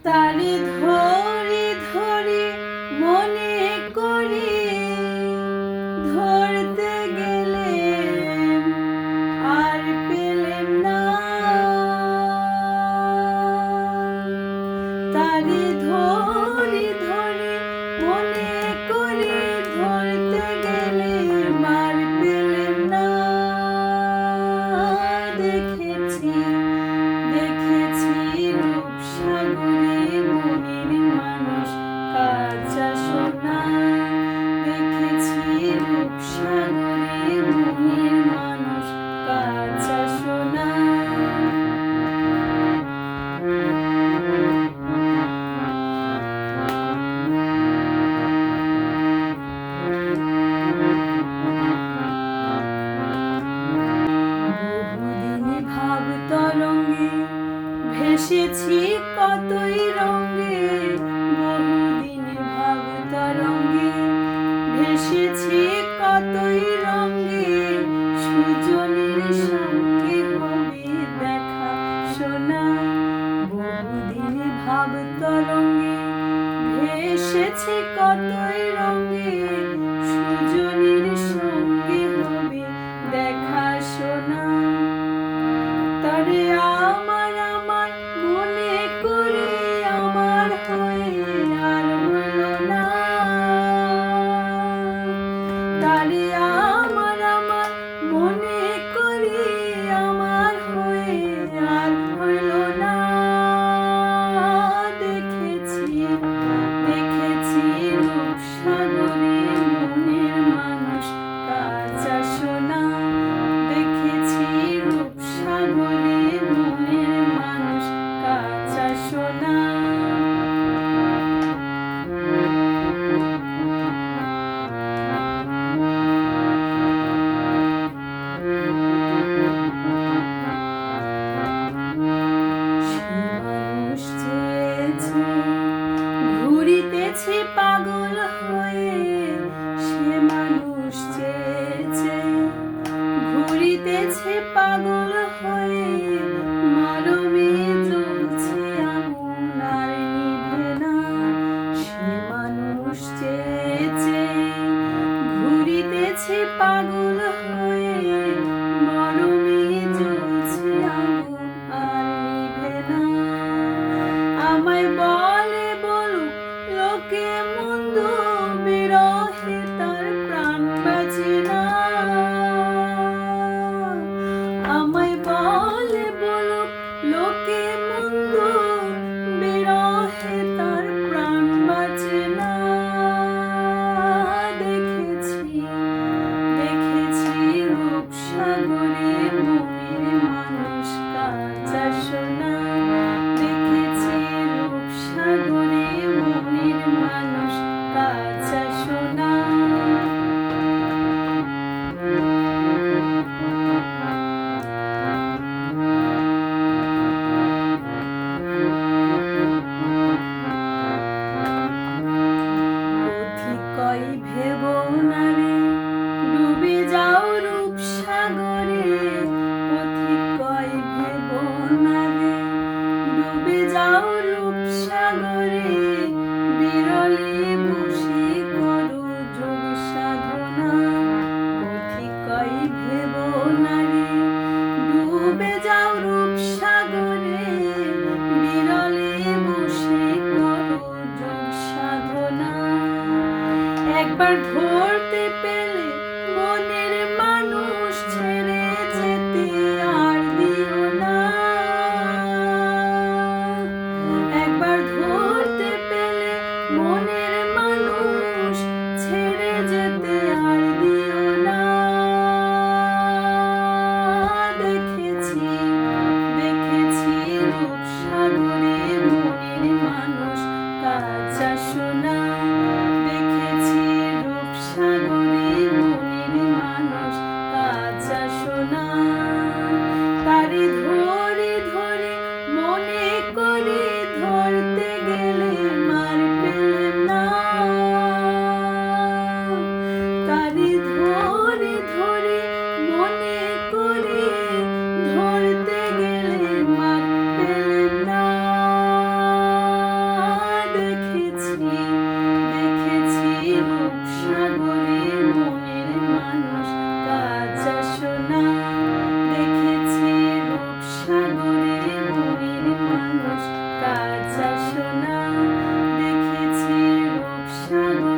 তারে ধরি ধরি মনে করি ধরতে গেলে আর পেলেম না। তারে ধরি ধরি মনে করি ধরতে গেলে আর পেলেম না। দেখেছি দেখেছি রূপসাগরে মনের মানুষ কাঁচা সোনা। দেখেছি রূপসাগরে মনের মানুষ কাঁচা সোনা। বহুদিনে ভাব তরঙ্গে ভেসেছি কতই রঙে। বহুদিনে ভাব তরঙ্গে ভেসেছি কতই রঙে। সুজনের সঙ্গে হবে দেখা সোনা। বহুদিনে ভাব তরঙ্গে ভেসেছি কতই রঙে। সুজনের সঙ্গে হবে দেখা সোনা। তারে আমার আমার মনে করে আমার হয়ে আর হলো না। তারে আমার আমার মনে করে আমার হয়ে আর হলো না। দেখেছি দেখেছি রূপসাগরে মনের মানুষ কাঁচা সোনা। দেখেছি রূপসাগরে মনের মানুষ কাঁচা সোনা। ঘুরিতেছে পাগল হয়ে সে মানুষ চেয়েছে। ঘুরিতেছে পাগল হয়ে মরমে জ্বলছে আগুন আর নিভে না। সে মানুষ চেয়েছে ঘুরিতেছে পাগল হয়ে মরমে জ্বলছে আগুন আর নিভে না। আমায় বলে বলুক লোকে মন্দ বিরহে তার প্রাণ বাঁচে না। আমায় বলে বলুক লোকে মন্দ বিরহে তার প্রাণ বাঁচে না। দেখেছি দেখেছি রূপসাগরে মনের মানুষ কাঁচা সোনা। দেখেছি রূপসাগরে মনের মানুষ কাঁচা সোনা। পথিকই ভেবো না রে ডুবে যাও রূপসাগরে। পথিকই ভেবো না রে ডুবে যাও রূপসাগরে। বিরলে বসে করো যোগ সাধনা। পথিকই ভেবো না রে ডুবে যাও রূপসাগরে। বিরলে বসে করো যোগ সাধনা। একবার ধরতে পেলে মনের মানুষ ছেড়ে যেতে আর দিও না। একবার ধরতে পেলে মনের মানুষ ছেড়ে যেতে আর দিও না। দেখেছি দেখেছি রূপসাগরে মনের মানুষ কাঁচা সোনা। দেখেছি রূপসাগরে মানুষ কাঁচা সোনা দেখেছি রূপসাগরে